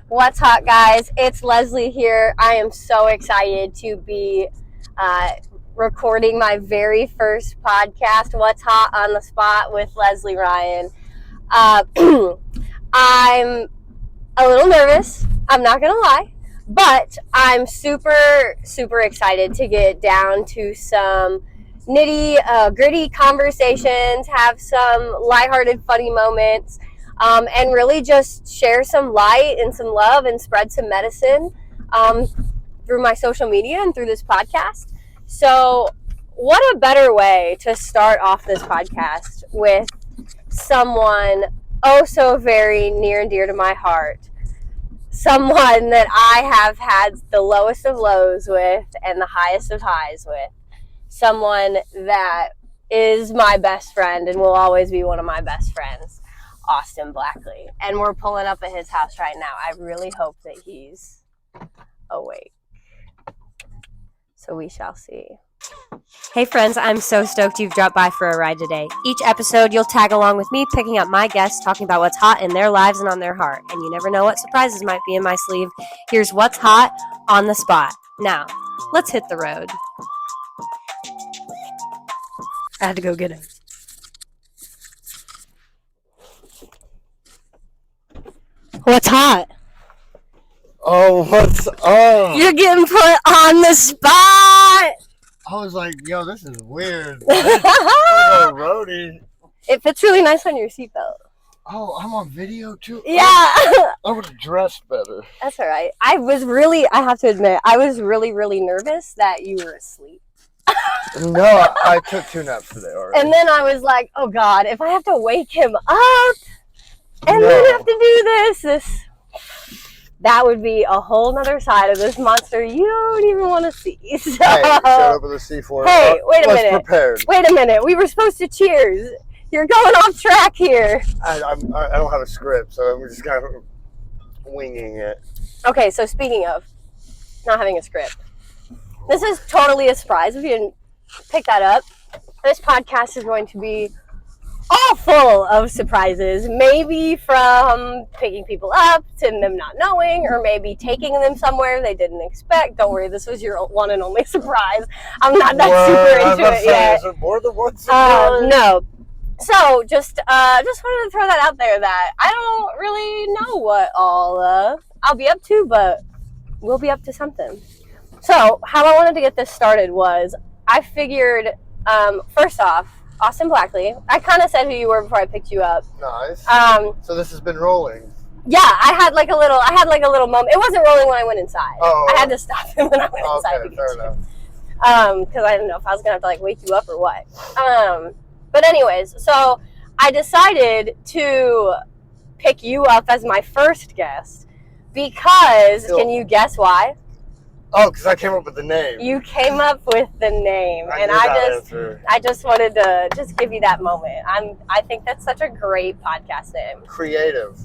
What's hot, guys? It's Leslie here. I am so excited to be recording my very first podcast, What's Hot on the Spot with Leslie Ryan. I'm a little nervous, I'm not going to lie, but I'm super, super excited to get down to some gritty conversations, have some lighthearted, funny moments, and really just share some light and some love and spread some medicine through my social media and through this podcast. So what a better way to start off this podcast with someone oh so very near and dear to my heart. Someone that I have had the lowest of lows with and the highest of highs with. Someone that is my best friend and will always be one of my best friends, Austin Blackley. And we're pulling up at his house right now. I really hope that he's awake. So we shall see. Hey friends, I'm so stoked you've dropped by for a ride today. Each episode, you'll tag along with me, picking up my guests, talking about what's hot in their lives and on their heart. And you never know what surprises might be in my sleeve. Here's What's Hot on the Spot. Now, let's hit the road. I had to go get him. What's hot? Oh, what's up? You're getting put on the spot! I was like, yo, this is weird. I'm a roadie. It fits really nice on your seatbelt. Oh, I'm on video too? Yeah! I would have dressed better. That's alright. I have to admit, I was really, really nervous that you were asleep. No, I took 2 naps today already. And then I was like, oh God, if I have to wake him up and then have to do this, that would be a whole nother side of this monster you don't even want to see. So, hey, shut up with the C4. Hey, wait a minute. Prepared. Wait a minute. We were supposed to cheers. You're going off track here. I don't have a script, so I'm just kind of winging it. Okay, so speaking of not having a script, this is totally a surprise if you didn't pick that up. This podcast is going to be all full of surprises, maybe from picking people up to them not knowing, or maybe taking them somewhere they didn't expect. Don't worry, this was your one and only surprise. I'm not that super into it yet. Is it more than one surprise? No. So just wanted to throw that out there that I don't really know what I'll be up to, but we'll be up to something. So how I wanted to get this started was I figured, first off, Austin Blackley. I kind of said who you were before I picked you up. Nice. So this has been rolling. Yeah, I had like a little moment. It wasn't rolling when I went inside. Oh. I had to stop it when I went inside. Okay, fair enough. Because I didn't know if I was gonna have to like wake you up or what. But anyways, so I decided to pick you up as my first guest because can you guess why? Oh, because I came up with the name. You came up with the name, and I just wanted to just give you that moment. I think that's such a great podcast name. Creative.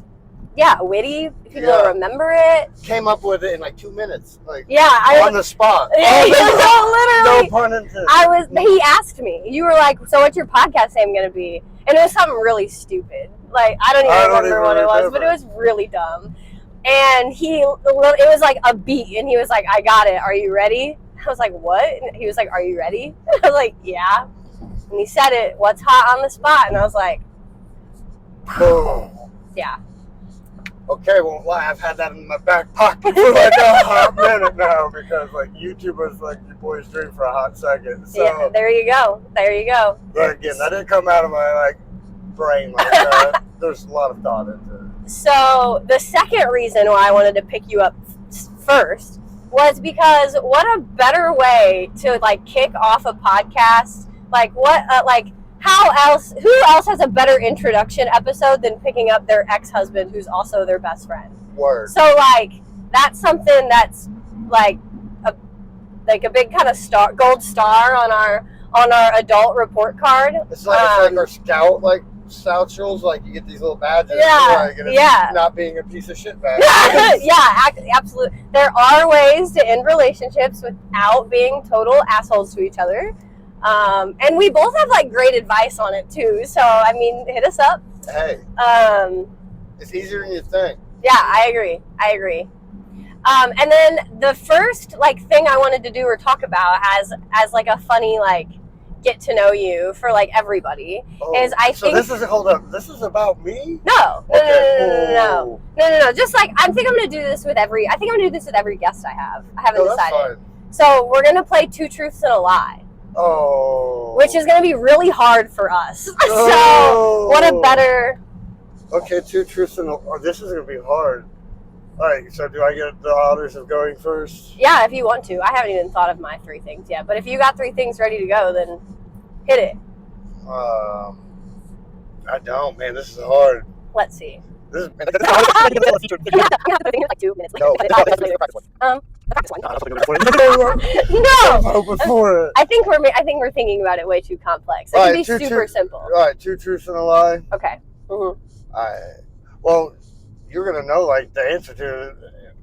Yeah, witty. People remember it. Came up with it in like 2 minutes. Like on the spot. Yeah, literally. No pun intended. He asked me. You were like, "So what's your podcast name gonna be?" And it was something really stupid. Like I don't even remember what it was, but it was really dumb. And it was like a beat, and he was like, I got it, are you ready? I was like, what? And he was like, are you ready? I was like, yeah. And he said it, what's hot on the spot? And I was like, boom. Yeah. Okay, won't lie, I've had that in my back pocket for like a hot minute now, because like YouTube was like your boy's dream for a hot second. So yeah, there you go. But again, that didn't come out of my like brain like that. There's a lot of thought into it. So the second reason why I wanted to pick you up first was because what a better way to like kick off a podcast. Like who else has a better introduction episode than picking up their ex-husband who's also their best friend? Word. So like that's something that's like a big kind of gold star on our adult report card. It's like our scout satchels, like you get these little badges, not being a piece of shit bag. Yeah, absolutely. There are ways to end relationships without being total assholes to each other, and we both have like great advice on it too. So I mean, hit us up. Hey, it's easier than you think. Yeah, I agree. And then the first like thing I wanted to do or talk about as like a funny like get to know you for like everybody is I So think this is hold up. This is about me. no. Okay. Just like I think I'm gonna do this with every guest I have. I haven't No, that's decided. fine. So we're gonna play 2 truths and a lie. Oh. Which is gonna be really hard for us. Oh. So what a better. Okay, 2 truths and a. Oh, this is gonna be hard. All right. So do I get the honors of going first? Yeah, if you want to. I haven't even thought of my 3 things yet. But if you got 3 things ready to go, then hit it. I don't, man. This is hard. Let's see. This is. I'm gonna have to think like 2 minutes later. No. Before it. I think we're thinking about it way too complex. It can be super simple. All right, 2 truths and a lie. Okay. All right. Well, you're gonna know like the answer to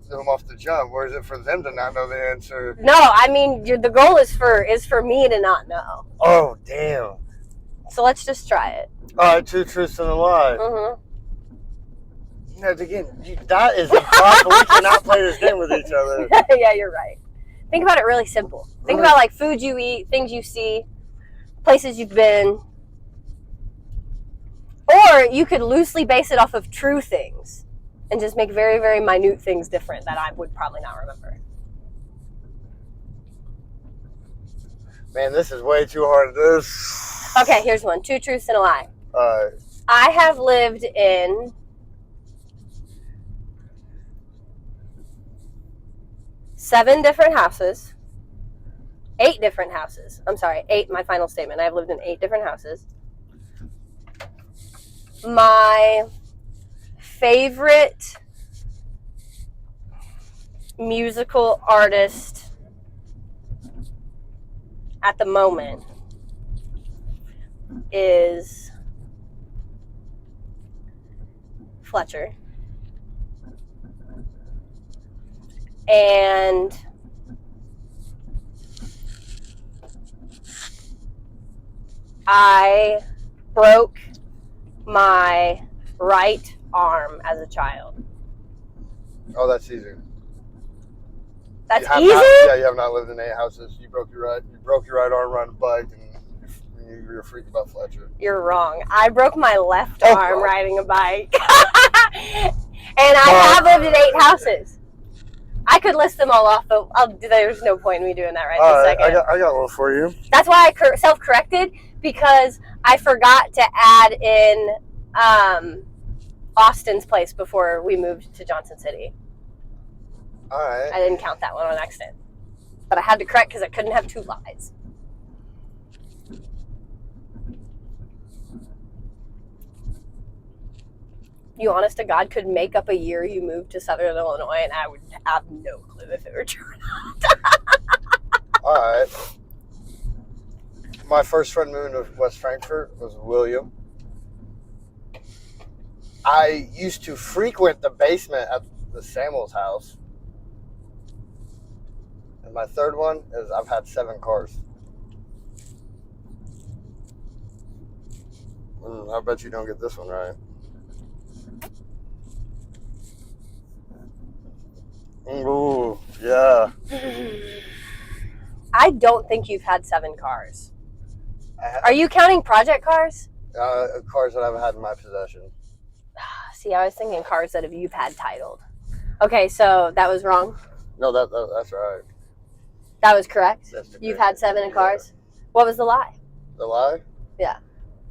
them off the jump. Or is it for them to not know the answer? No, I mean the goal is for me to not know. Oh damn. So let's just try it. All right, 2 truths and a lie. No, again, that is impossible. We cannot play this game with each other. Yeah, you're right. Think about it really simple. Think about like food you eat, things you see, places you've been. Or you could loosely base it off of true things and just make very, very minute things different that I would probably not remember. Man, this is way too hard. This. Okay, here's one. 2 truths and a lie. Alright. I have lived in 7 different houses. 8 different houses. I'm sorry, 8, my final statement. I've lived in 8 different houses. My favorite musical artist at the moment is Fletcher. And I broke my right arm as a child. Oh, that's easy. That's easy? You have not lived in 8 houses. You broke your right arm riding a bike, and you're a freak about Fletcher. You're wrong. I broke my left arm riding a bike. And I have lived in 8 houses. I could list them all off, but there's no point in me doing that right this second. I got one for you. That's why I self-corrected, because I forgot to add in Austin's place before we moved to Johnson City. All right. I didn't count that one on accident. But I had to correct because I couldn't have 2 lies. You honest to God could make up a year you moved to Southern Illinois, and I would have no clue if it were true or not. All right. My first friend moving to West Frankfort was William. I used to frequent the basement at the Samuels house. And my third one is I've had 7 cars. I bet you don't get this one right. Ooh, yeah. I don't think you've had 7 cars. Are you counting project cars? Cars that I've had in my possession. See, I was thinking cars that you've had titled. Okay, so that was wrong. No, that's right. That was correct. That's You've had 7 cars. What was the lie? The lie? Yeah.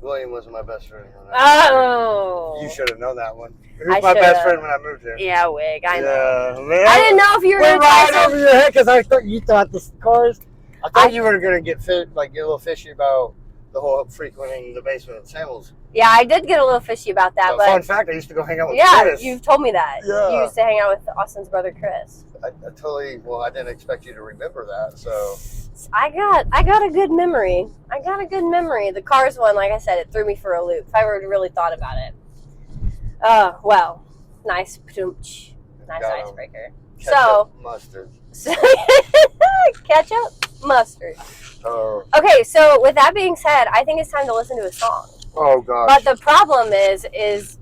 William wasn't my best friend. Oh. You should have known that one. Who's my best friend when I moved here? Yeah, Wig. I know. Yeah, man. I didn't know if you were going to right over your head because I thought you thought the cars. I thought you were going to get a little fishy about the whole frequenting the basement at Samuels. Yeah, I did get a little fishy about that. But fun fact, I used to go hang out with Chris. Yeah, you've told me that. Yeah. You used to hang out with Austin's brother, Chris. I didn't expect you to remember that, so. I got a good memory. The cars one, like I said, it threw me for a loop. If I were really thought about it. Well, nice icebreaker. Ketchup, mustard. Ketchup, mustard. Oh. Okay, so with that being said, I think it's time to listen to a song. Oh gosh. But the problem is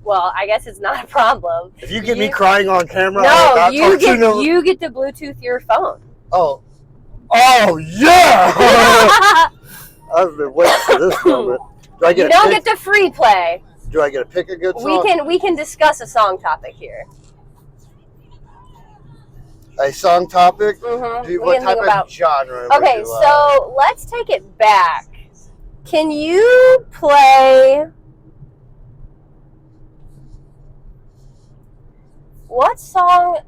well, I guess it's not a problem. If you get me crying on camera, no, you get to Bluetooth your phone. Oh yeah! I've been waiting for this moment. Do I get? You don't get to free play. Do I get to pick a good song? We can discuss a song topic here. A song topic? Mm-hmm. What type of genre? Okay, so let's take it back. Can you play? What song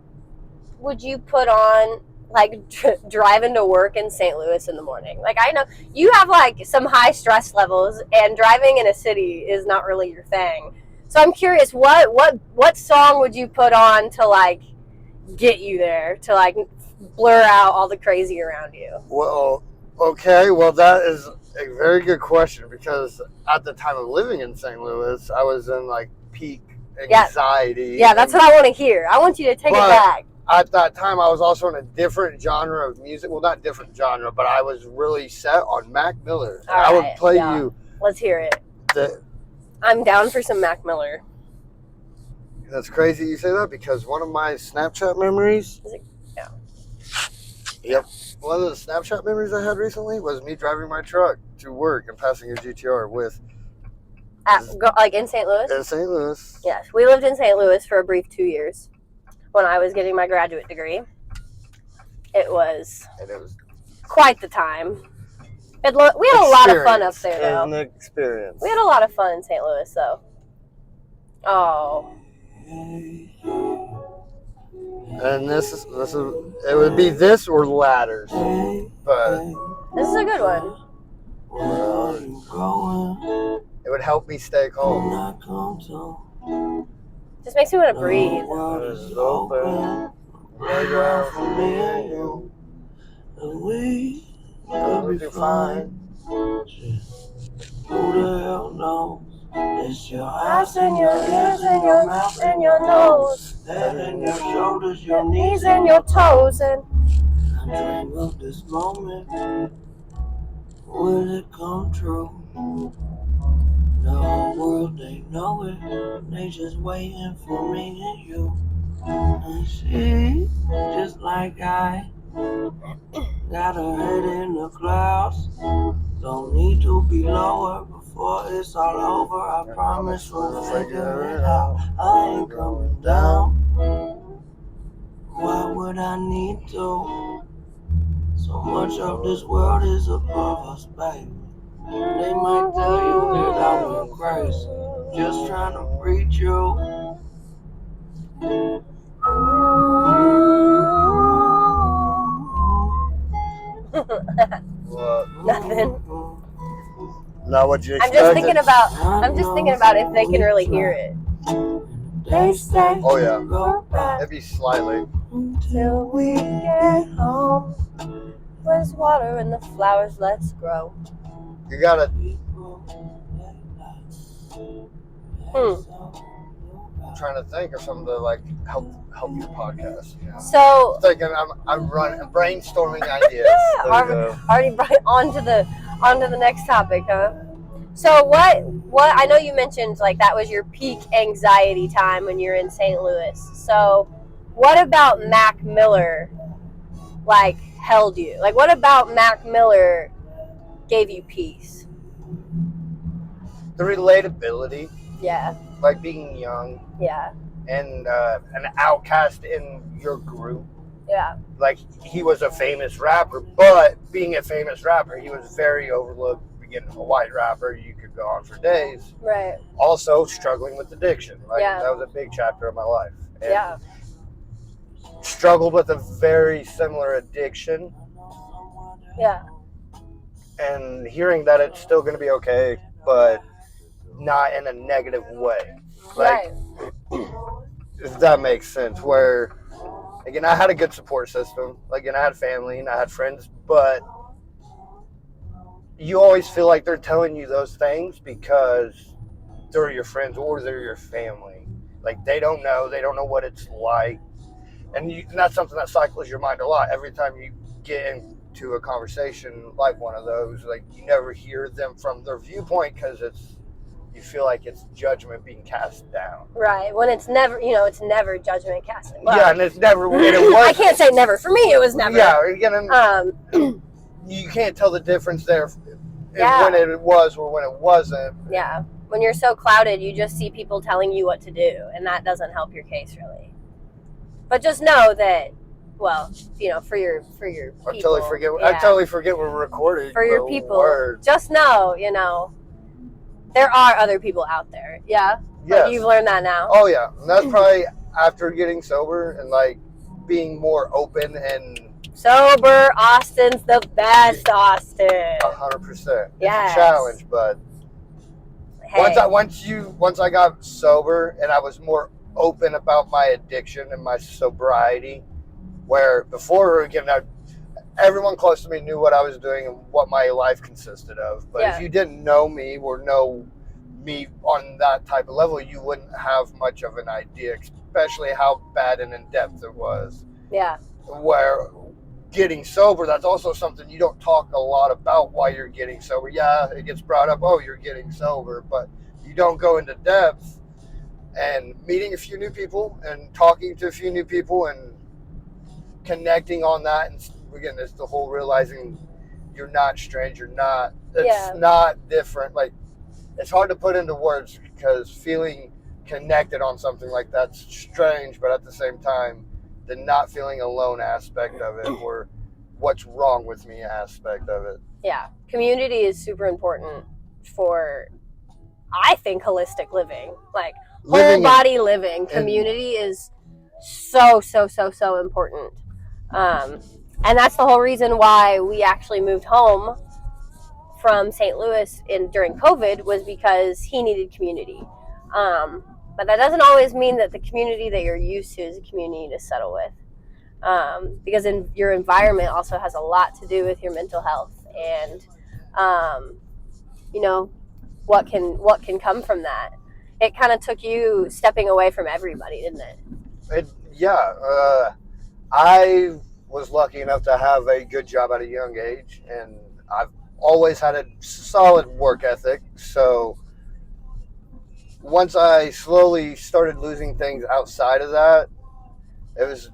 would you put on, like, driving to work in St. Louis in the morning? Like, I know you have, like, some high stress levels, and driving in a city is not really your thing. So I'm curious, what song would you put on to, like, get you there, to, like, blur out all the crazy around you? Well, okay, well, that is a very good question, because at the time of living in St. Louis, I was in, like, peak anxiety. Yeah, that's what I want to hear. I want you to take it back. At that time, I was also in a different genre of music. Well, not different genre, but I was really set on Mac Miller. And I would play you. Let's hear it. I'm down for some Mac Miller. That's crazy you say that, because one of my Snapchat memories. Yeah. Yep. One of the Snapchat memories I had recently was me driving my truck to work and passing a GTR with. Like in St. Louis? In St. Louis. Yes. We lived in St. Louis for a brief 2 years when I was getting my graduate degree. It was quite the time. We had a lot of fun up there, though. An experience. We had a lot of fun in St. Louis, though. Oh. And this is it would be this or Ladders, but this is a good one. It would help me stay calm. Just makes me want to breathe. We'll be fine. Who the hell knows? It's your eyes and your ears and your mouth and your nose, head and your shoulders, your knees and your toes, and I dream of this moment. Will it come true? The whole world, they know it. They just waiting for me and you. And she, just like I, got her head in the clouds. Don't need to be lower before it's all over. I promise we'll figure it out. I ain't coming down. Why would I need to? So much of this world is above us, baby. They might tell you that I went crazy, just trying to reach you. Nothing. Not what you expected. I'm just thinking about if they can really hear it. They say, oh yeah, maybe slightly. Till we get home, where's water and the flowers let's grow. You gotta. I'm trying to think of something to like help your podcast. Yeah. So thinking, I'm brainstorming ideas. already onto the next topic, huh? So what I know you mentioned like that was your peak anxiety time when you're in St. Louis. So what about Mac Miller like held you? Like what about Mac Miller gave you peace? The relatability. Yeah. Like being young. Yeah. And an outcast in your group. Yeah. Like he was a famous rapper, but being a famous rapper, he was very overlooked. Being a white rapper, you could go on for days. Right. Also struggling with addiction. Like yeah. That was a big chapter of my life. And yeah. Struggled with a very similar addiction. Yeah. And hearing that it's still going to be okay, but not in a negative way. Like, right. If that makes sense. Where, again, I had a good support system. Like, and I had family and I had friends, but you always feel like they're telling you those things because they're your friends or they're your family. Like, they don't know what it's like. And that's something that cycles your mind a lot. Every time you get into a conversation like one of those, like, you never hear them from their viewpoint because it's, you feel like it's judgment being cast down. Right. When it's never, it's never judgment casting. Well, yeah, and it's never. And it was. I can't say never. For me, it was never. Yeah, again, you can't tell the difference there when it was or when it wasn't. Yeah. When you're so clouded, you just see people telling you what to do, and that doesn't help your case really. But just know that, well, for your people. I totally forget we're recording. For your people, just know, there are other people out there. Yeah. Yes. Like you've learned that now. Oh yeah, and that's probably after getting sober and like being more open and sober. Austin's the best, Austin. 100%. Yes. It's a challenge, but hey. once I got sober and I was more open about my addiction and my sobriety, where before again everyone close to me knew what I was doing and what my life consisted of. But if you didn't know me or know me on that type of level, you wouldn't have much of an idea, especially how bad and in depth it was. Yeah. Where getting sober, that's also something you don't talk a lot about while you're getting sober. Yeah, it gets brought up, oh, you're getting sober, but you don't go into depth. And meeting a few new people and talking to a few new people and connecting on that, and again, it's the whole realizing you're not strange, it's not different. Like, it's hard to put into words because feeling connected on something like that's strange, but at the same time, the not feeling alone aspect of it, or what's wrong with me aspect of it. Yeah, community is super important for, I think, holistic living. Like, whole body living. Community is so important. And that's the whole reason why we actually moved home from St. Louis during COVID, was because he needed community. But that doesn't always mean that the community that you're used to is a community to settle with. Because your environment also has a lot to do with your mental health and, what can come from that. It kind of took you stepping away from everybody, didn't it? I was lucky enough to have a good job at a young age, and I've always had a solid work ethic. So once I slowly started losing things outside of that, it was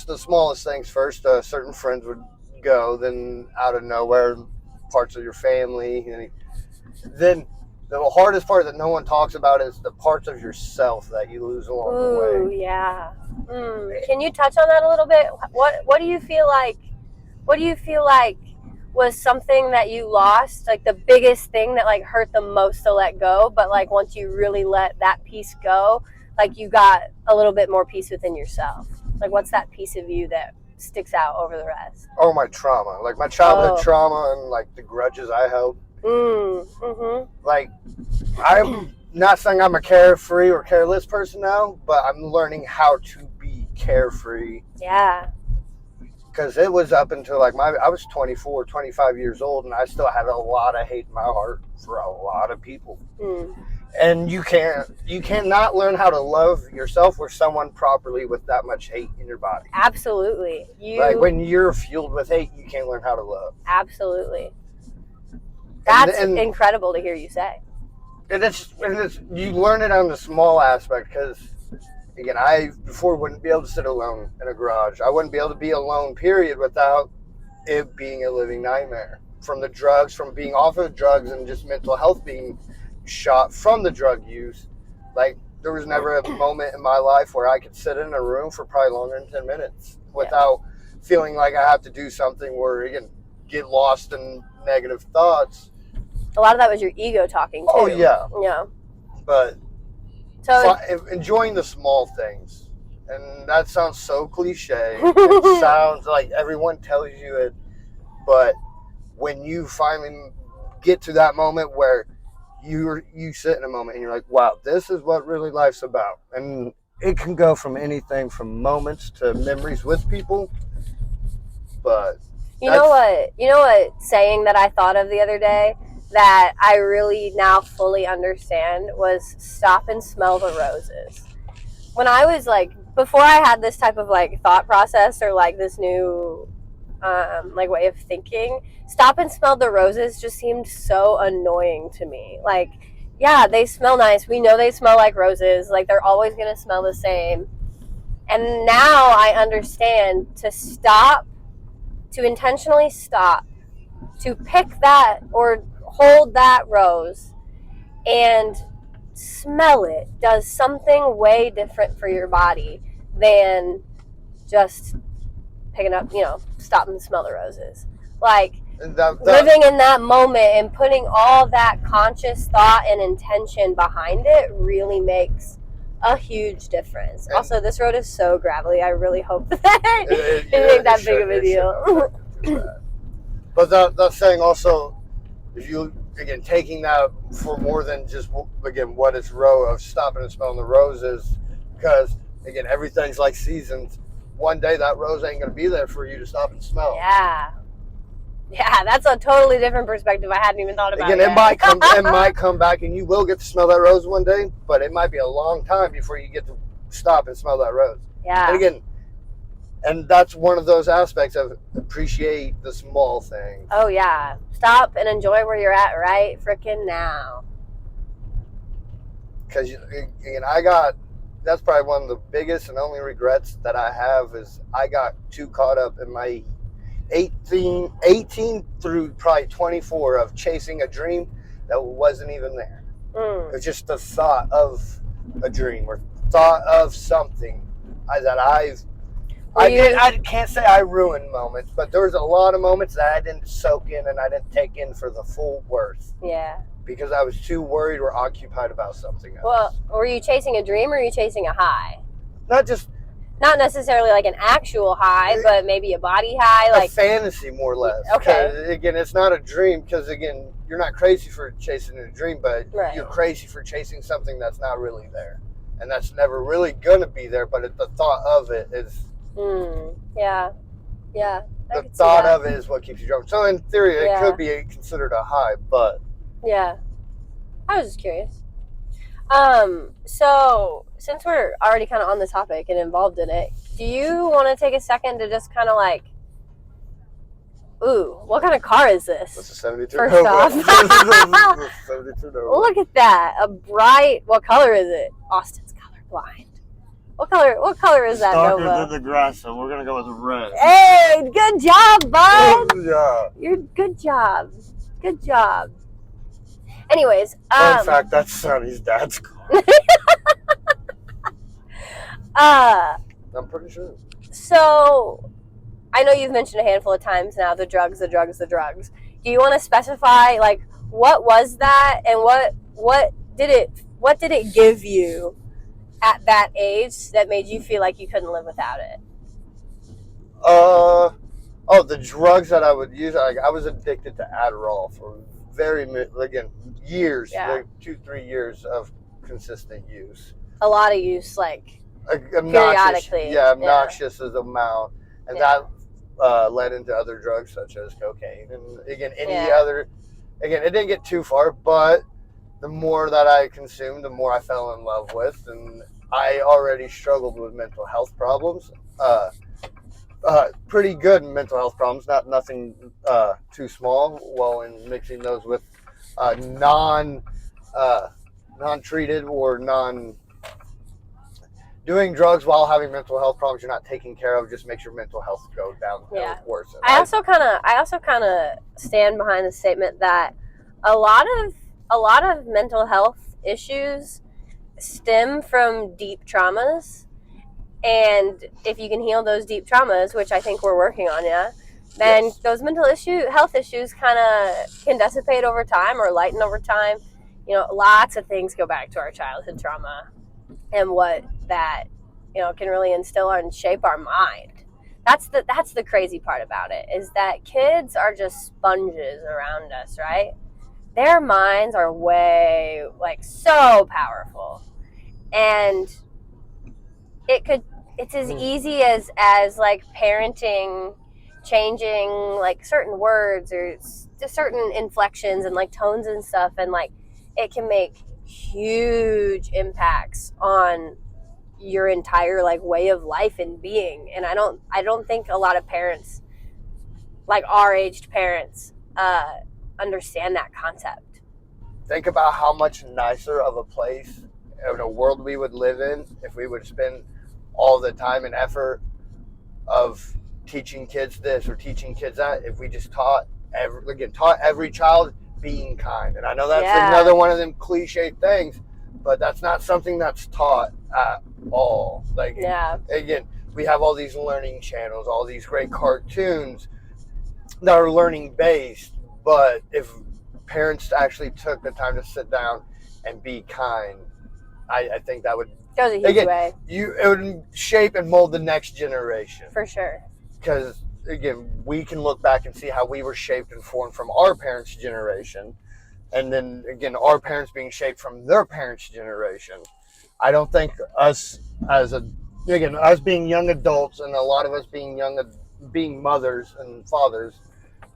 the smallest things first. Certain friends would go, then out of nowhere, parts of your family. And then the hardest part that no one talks about is the parts of yourself that you lose along the way. Ooh, yeah. Can you touch on that a little bit? What do you feel like? What do you feel like was something that you lost, like the biggest thing that like hurt the most to let go, but like once you really let that piece go, like you got a little bit more peace within yourself? Like, what's that piece of you that sticks out over the rest? Oh, my trauma, like my childhood trauma and like the grudges I held. Like, I'm not saying I'm a carefree or careless person now, but I'm learning how to be carefree. Yeah. Because it was up until like I was 24, 25 years old, and I still had a lot of hate in my heart for a lot of people. And you cannot learn how to love yourself or someone properly with that much hate in your body. Absolutely. Like, when you're fueled with hate, you can't learn how to love. Absolutely. That's incredible to hear you say. And it's you learn it on the small aspect, because again, I before wouldn't be able to sit alone in a garage. I wouldn't be able to be alone, period, without it being a living nightmare. From the drugs, from being off of drugs, and just mental health being shot from the drug use. Like, there was never a moment in my life where I could sit in a room for probably longer than 10 minutes without feeling like I have to do something, where again, get lost in negative thoughts. A lot of that was your ego talking too. Oh yeah. Yeah. But so enjoying the small things, and that sounds so cliche. It sounds like everyone tells you it, but when you finally get to that moment where you sit in a moment and you're like, wow, this is what really life's about. And it can go from anything from moments to memories with people. But you know what saying that I thought of the other day that I really now fully understand was stop and smell the roses. When I was like, before I had this type of like thought process or like this new like way of thinking, stop and smell the roses just seemed so annoying to me. Like, Yeah, they smell nice. We know they smell like roses. Like, they're always going to smell the same. And now I understand to stop, to intentionally stop, to pick that or hold that rose and smell it does something way different for your body than just picking up, stopping to smell the roses. Like, living in that moment and putting all that conscious thought and intention behind it really makes a huge difference. Also, this road is so gravelly. I really hope that it ain't that big of a deal. But that's saying also, if you, again, taking that for more than just, again, what it's of stopping and smelling the roses, because, again, everything's like seasons. One day that rose ain't going to be there for you to stop and smell. Yeah, that's a totally different perspective. I hadn't even thought about it. Again, it might come back and you will get to smell that rose one day, but it might be a long time before you get to stop and smell that rose. Yeah. And again, and that's one of those aspects of appreciate the small things. Oh, yeah. Stop and enjoy where you're at right freaking now. Because, again, that's probably one of the biggest and only regrets that I have is I got too caught up in my 18 through probably 24 of chasing a dream that wasn't even there. It was just the thought of a dream or thought of something that I can't say I ruined moments, but there was a lot of moments that I didn't soak in and I didn't take in for the full worth. Yeah. Because I was too worried or occupied about something else. Well, were you chasing a dream or were you chasing a high? Not necessarily like an actual high, but maybe a body high. A like fantasy, more or less. Okay. Again, it's not a dream because, again, you're not crazy for chasing a dream, but you're crazy for chasing something that's not really there. And that's never really going to be there, but the thought of it is... Yeah. The thought of it is what keeps you drunk. So, in theory, it could be considered a high, but... Yeah. I was just curious. So, since we're already kind of on the topic and involved in it, do you want to take a second to just kind of like, ooh, what kind of car is this? It's a 72 First Nova. off. It's a 72 Nova. Look at that. What color is it? Austin's colorblind. What color is that Darker Nova? than the grass, so we're going to go with red. Hey, good job, bud. Yeah. Good job. Good job. Anyways, Fun fact, that's Sonny's dad's car. I'm pretty sure. So, I know you've mentioned a handful of times now the drugs. Do you want to specify, like, what was that and what did it give you at that age that made you feel like you couldn't live without it? The drugs that I would use, I was addicted to Adderall for years, like 2-3 years of consistent use. A lot of use, like periodically. Obnoxious as amount, and that led into other drugs such as cocaine, and again other. Again, it didn't get too far, but the more that I consumed, the more I fell in love with, and I already struggled with mental health problems. Pretty good mental health problems, nothing too small. Well, in mixing those with non-treated or doing drugs while having mental health problems you're not taking care of just makes your mental health go down worse. I also kind of stand behind the statement that a lot of mental health issues stem from deep traumas. And if you can heal those deep traumas, which I think we're working on, then those mental health issues kind of can dissipate over time or lighten over time. Lots of things go back to our childhood trauma and what that, can really instill and shape our mind. That's the crazy part about it, is that kids are just sponges around us, right? Their minds are way, so powerful. And it's as easy as like parenting, changing like certain words or just certain inflections and like tones and stuff, and like it can make huge impacts on your entire like way of life and being. And I don't think a lot of parents, like our aged parents, understand that concept. think about how much nicer of a place in a world we would live in if we would spend all the time and effort of teaching kids this or teaching kids that. If we just taught every child being kind. And I know that's another one of them cliche things, but that's not something that's taught at all. Like, again, we have all these learning channels, all these great cartoons that are learning based, but if parents actually took the time to sit down and be kind, I think that would goes a huge way. It would shape and mold the next generation. For sure. Because, again, we can look back and see how we were shaped and formed from our parents' generation. And then, again, our parents being shaped from their parents' generation. I don't think us being young adults and a lot of us being mothers and fathers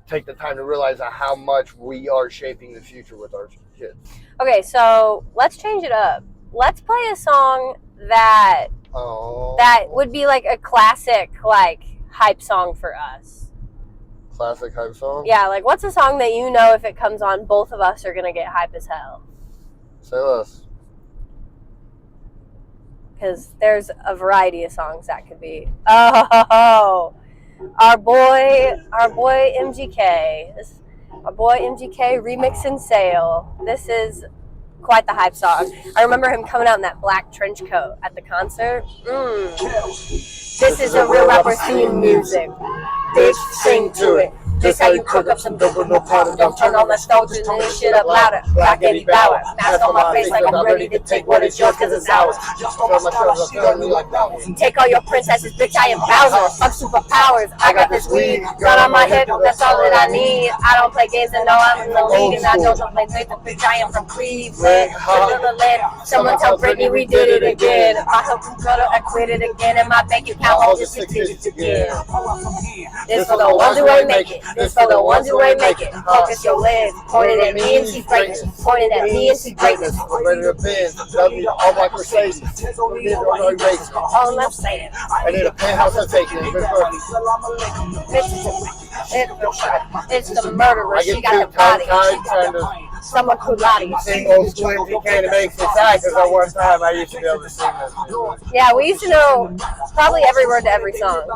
take the time to realize how much we are shaping the future with our kids. Okay, so let's change it up. Let's play a song that would be like a classic, like, hype song for us. Classic hype song? Yeah, like, what's a song that you know if it comes on, both of us are gonna get hype as hell? Say less. Because there's a variety of songs that could be. Oh, our boy MGK. Our boy MGK remixing Sail. This is quite the hype song. I remember him coming out in that black trench coat at the concert. This is a real rapper's theme music. Bitch, sing to it. This how you cook up some dope with no problem. Don't turn on the stove, turn this shit up louder. Black Eddie Bauer. Mask on my face like I'm ready to take what is yours cause it's ours. Take all your princesses, bitch, I am Bowser. Fuck superpowers, I got this weed. Gun on my head, that's all that I need. I don't play games and know I'm in the league. And I don't play games, bitch, I am from Cleveland. Someone tell Brittany we did it again. I hope you I quit it again. And my bank account holds just 6 digits again. This for the ones who ain't make it. This for the ones who ain't make it. Focus your lens, pointed at me and see greatness. Pointed at me and see greatness. Ready to bend, W all my Mercedes. All I'm saying. I need a penthouse I'm taking it. It's the murderer. She got the body. Someone Kulati. Sing old school MGK to make it sad because at one time I used to be able to sing this music. Yeah, we used to know probably every word to every song.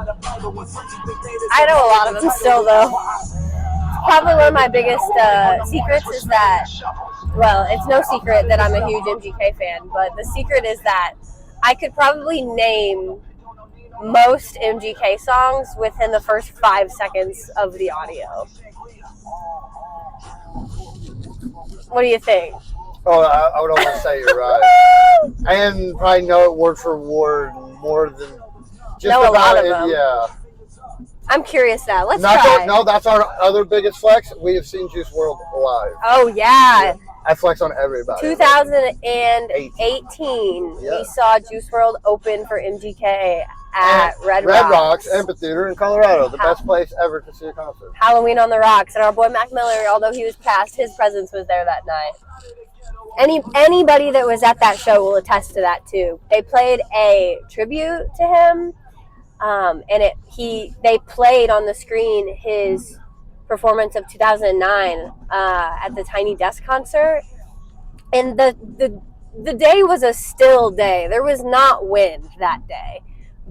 I know a lot of them still though. Probably one of my biggest secrets is that, well, it's no secret that I'm a huge MGK fan, but the secret is that I could probably name most MGK songs within the first 5 seconds of the audio. What do you think? Oh, I would almost say you're right. And probably know it word for word more than just know a lot of them. Yeah. I'm curious now. Let's try. No, that's our other biggest flex. We have seen Juice WRLD live. Oh, yeah. I flex on everybody. 2018, we saw Juice WRLD open for MGK at Red Rocks Amphitheater in Colorado, the best place ever to see a concert. Halloween on the Rocks, and our boy Mac Miller, although he was passed, his presence was there that night. Anybody that was at that show will attest to that too. They played a tribute to him, and they played on the screen his performance of 2009 at the Tiny Desk concert, and the day was a still day. There was not wind that day.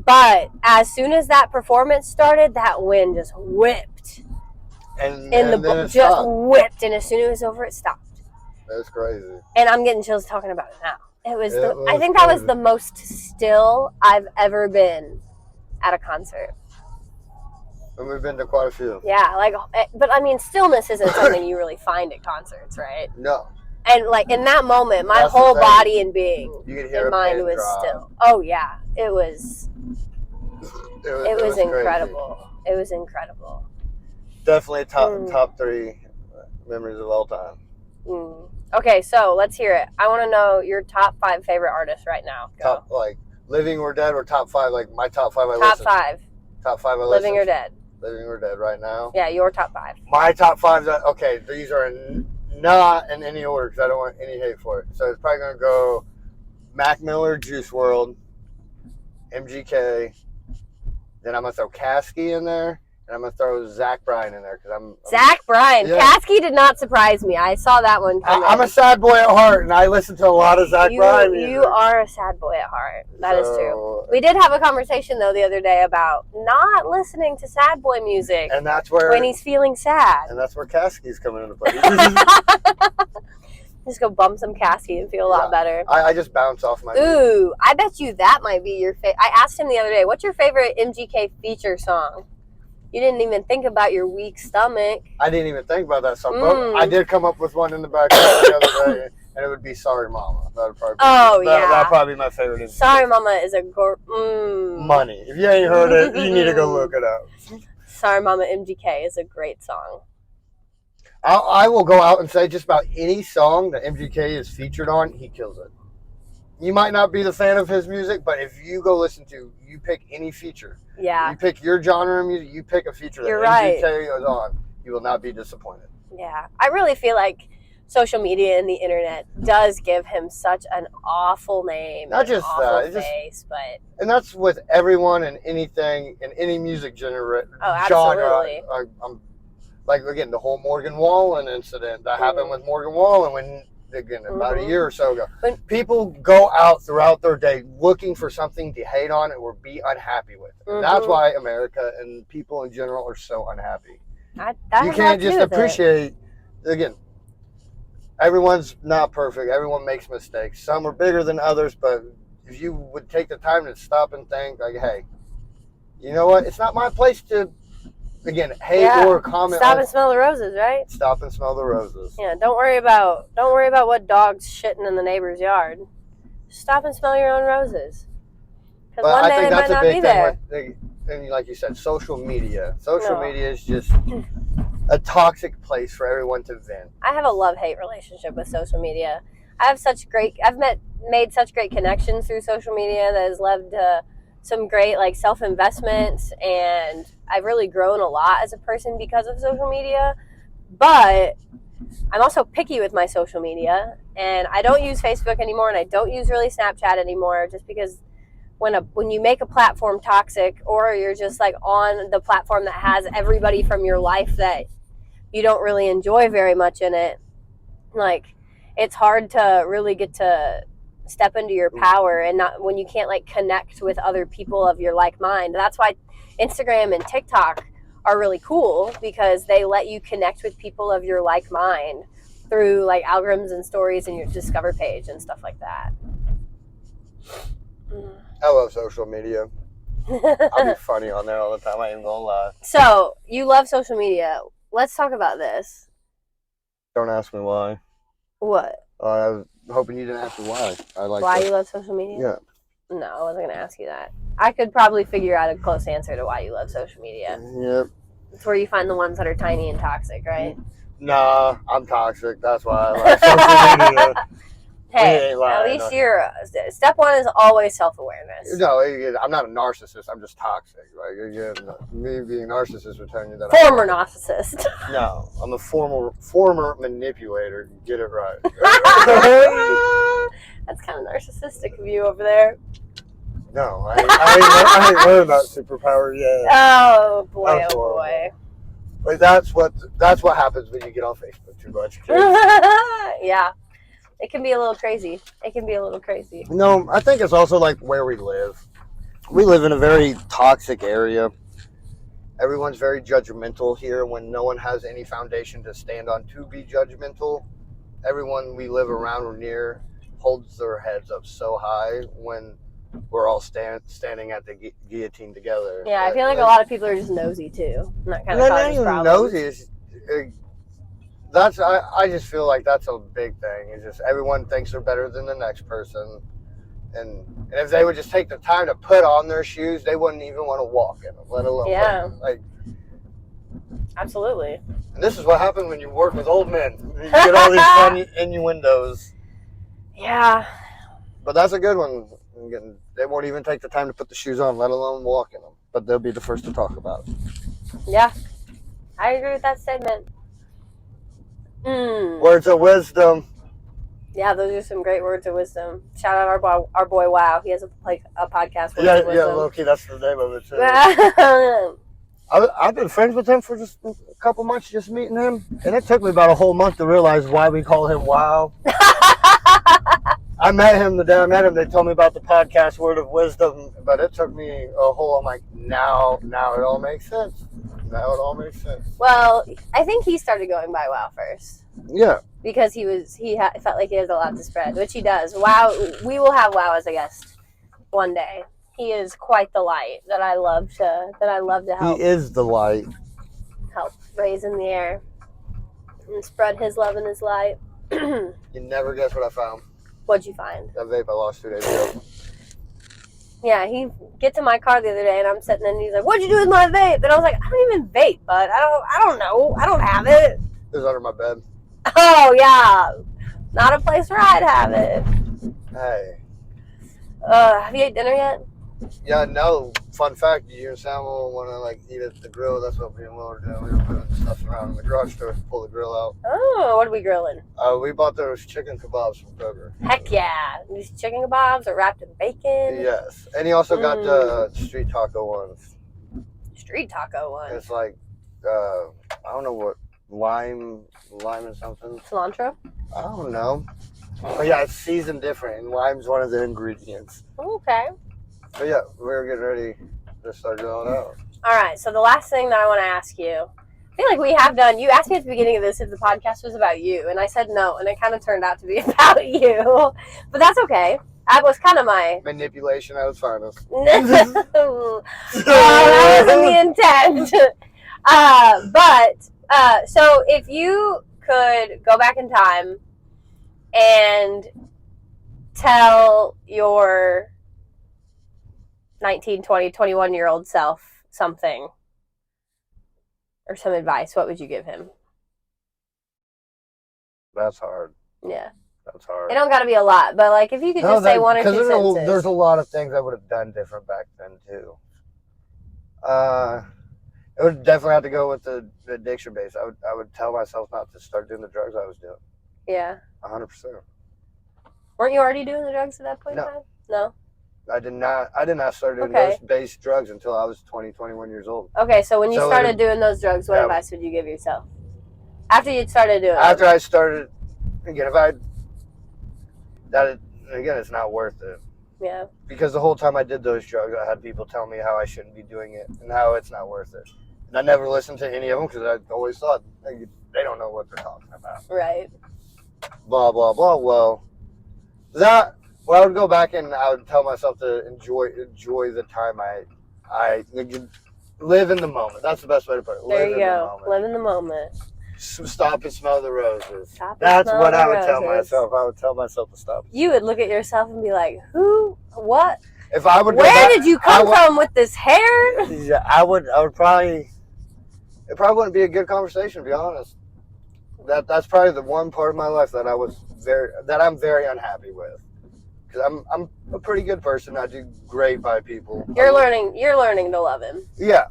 But as soon as that performance started, that wind just whipped. And whipped. And as soon as it was over, it stopped. That's crazy. And I'm getting chills talking about it now. I think that was the most still I've ever been at a concert. And we've been to quite a few. Yeah, but I mean, stillness isn't something you really find at concerts, right? No. And like in that moment, my whole body and being and mind was still. Oh yeah, it was incredible. Crazy. It was incredible. Definitely top 3 memories of all time. Okay, so let's hear it. I want to know your top 5 favorite artists right now. Go. Top, like living or dead, or top 5, like my top 5 I listen. Top 5. Top 5 I listen. Living or dead. Living or dead right now. Yeah, your top 5. My top 5. Okay, these are not in any order because I don't want any hate for it. So it's probably gonna go Mac Miller, Juice WRLD, MGK. Then I'm gonna throw Caskey in there, And I'm going to throw Zach Bryan in there because I'm Zach Bryan. Yeah. Kasky did not surprise me. I saw that one coming. I'm a sad boy at heart, and I listen to a lot of Zach Bryan music. You are a sad boy at heart. That is true. So, We did have a conversation, though, the other day about not listening to sad boy music and that's where when he's feeling sad. And that's where Kasky's coming into play. Just go bump some Kasky and feel a lot better. I just bounce off my Ooh, I bet you that might be your favorite. I asked him the other day, what's your favorite MGK feature song? You didn't even think about your weak stomach. I didn't even think about that song. But I did come up with one in the back the other day, and it would be Sorry Mama. That would probably that'd probably be my favorite. Sorry Mama is a money. If you ain't heard it, you need to go look it up. Sorry Mama MGK is a great song. I will go out and say just about any song that MGK is featured on, he kills it. You might not be the fan of his music, but if you go listen to, you pick any feature. Yeah. You pick your genre of music, you pick a feature that MGK is on, you will not be disappointed. Yeah. I really feel like social media and the internet does give him such an awful name. Not just that. And that's with everyone and anything in any music genre. Absolutely. I'm like, again, the whole Morgan Wallen incident that happened with Morgan Wallen about a year or so ago. People go out throughout their day looking for something to hate on or be unhappy with. And that's why America and people in general are so unhappy. You can't just appreciate, again, everyone's not perfect. Everyone makes mistakes. Some are bigger than others, but if you would take the time to stop and think, like, hey, you know what? It's not my place to, again, hate or comment. Stop and smell the roses, right? Stop and smell the roses. Yeah, don't worry about what dog's shitting in the neighbor's yard. Stop and smell your own roses. Because one day they might not be there. And like you said, social media. Social media is just a toxic place for everyone to vent. I have a love-hate relationship with social media. I've made such great connections through social media that has led to some great self-investments, and I've really grown a lot as a person because of social media. But I'm also picky with my social media, and I don't use Facebook anymore, and I don't use really Snapchat anymore, just because when you make a platform toxic, or you're just on the platform that has everybody from your life that you don't really enjoy very much in it, it's hard to really get to step into your power, and not when you can't connect with other people of your like mind. That's why Instagram and TikTok are really cool, because they let you connect with people of your like mind through algorithms and stories and your discover page and stuff like that. I love social media. I'll be funny on there all the time. I ain't gonna lie. So you love social media. Let's talk about this. Don't ask me why. What? I was hoping you didn't ask me why. Why you love social media? Yeah. No, I wasn't going to ask you that. I could probably figure out a close answer to why you love social media. Yep. It's where you find the ones that are tiny and toxic, right? Nah, I'm toxic. That's why I like social media. Hey, at least step one is always self-awareness. No, I'm not a narcissist. I'm just toxic. Me being a narcissist would tell you that. Former narcissist. No, I'm a former manipulator. Get it right. That's kind of narcissistic of you over there. No, I ain't learned that superpower yet. Oh boy, oh boy. But that's what happens when you get on Facebook too much. Yeah. It can be a little crazy. No, I think it's also where we live. We live in a very toxic area. Everyone's very judgmental here when no one has any foundation to stand on to be judgmental. Everyone we live around or near holds their heads up so high when we're all standing at the guillotine together. Yeah, I feel like a lot of people are just nosy too. And that kind of causes problems. Nosy. I just feel like that's a big thing. It's just everyone thinks they're better than the next person, and if they would just take the time to put on their shoes, they wouldn't even want to walk in them, let alone Absolutely. And this is what happens when you work with old men. You get all these fun innuendos. Yeah. But that's a good one. They won't even take the time to put the shoes on, let alone walk in them. But they'll be the first to talk about it. Yeah, I agree with that statement. Words of wisdom. Yeah, those are some great words of wisdom. Shout out our boy Wow. He has a podcast. Words of Wisdom. Yeah, low-key, that's the name of it too. I've been friends with him for just a couple months, just meeting him, and it took me about a whole month to realize why we call him Wow. I met him the day I met him. They told me about the podcast Word of Wisdom, but it took me a whole. I'm like, now it all makes sense. Now it all makes sense. Well, I think he started going by Wow first. Yeah. Because he felt like he has a lot to spread, which he does. Wow, we will have Wow as a guest one day. He is quite the light that I love to help. He is the light. Help raise in the air and spread his love and his light. You never guess what I found. What'd you find? That vape I lost 2 days ago. Yeah, he gets in my car the other day and I'm sitting there and he's like, "What'd you do with my vape?" And I was like, "I don't even vape, bud. I don't know. I don't have it." It was under my bed. Oh yeah. Not a place where I'd have it. Hey. Have you ate dinner yet? Yeah, no. Fun fact, you and Sam will want to like eat at the grill. That's what me and Will are doing. We were putting stuff around in the garage to pull the grill out. Oh, what are we grilling? We bought those chicken kebabs from Kroger. Heck yeah. These chicken kebabs are wrapped in bacon. Yes. And he also got the street taco ones. Street taco one. It's like, I don't know what, lime and something. Cilantro? I don't know. But yeah, it's seasoned different, and lime's one of the ingredients. Okay. But yeah, we're getting ready to start going out. All right, so the last thing that I want to ask you, I feel like we have done, you asked me at the beginning of this if the podcast was about you, and I said no, and it kind of turned out to be about you. But that's okay. That was kind of my... Manipulation at its finest. Oh, that wasn't the intent. So if you could go back in time and tell your 19, 20, 21-year-old self something or some advice, what would you give him? That's hard. Yeah. That's hard. It don't got to be a lot, but like if you could just say one or two sentences. There's a lot of things I would have done different back then too. It would definitely have to go with the addiction base. I would tell myself not to start doing the drugs I was doing. Yeah. 100%. Weren't you already doing the drugs at that point in time? No. I did not start doing those base drugs until I was 20, 21 years old. Okay, so when you started doing those drugs, what advice would you give yourself? After you'd started doing it? After I started, again, it's not worth it. Yeah. Because the whole time I did those drugs, I had people tell me how I shouldn't be doing it and how it's not worth it. And I never listened to any of them because I always thought they don't know what they're talking about. Right. Blah, blah, blah. Well, I would go back and I would tell myself to enjoy the time I live in the moment. That's the best way to put it. There you go. Live in the moment. Stop and smell the roses. That's what I would tell myself. I would tell myself to stop. You would look at yourself and be like, "Who? What? If I would. Where did you come from with this hair?" Yeah, I would probably. It probably wouldn't be a good conversation, to be honest. That's probably the one part of my life that I'm very unhappy with. Because I'm a pretty good person. I do great by people. You're learning to love him. Yeah.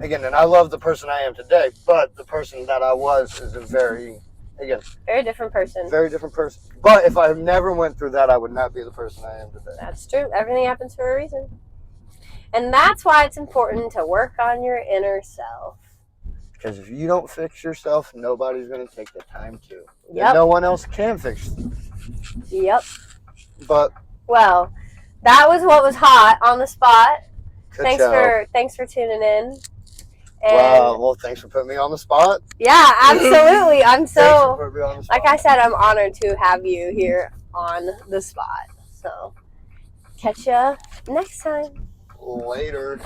Again, and I love the person I am today, but the person that I was is a very different person. Very different person. But if I never went through that, I would not be the person I am today. That's true. Everything happens for a reason. And that's why it's important to work on your inner self. Because if you don't fix yourself, nobody's going to take the time to. Yep. And no one else can fix you. Yep. But well, that was what was hot on the spot. Thanks for tuning in. And well, thanks for putting me on the spot. Yeah, absolutely. I'm so, like I said, I'm honored to have you here on the spot. So, catch ya next time. Later.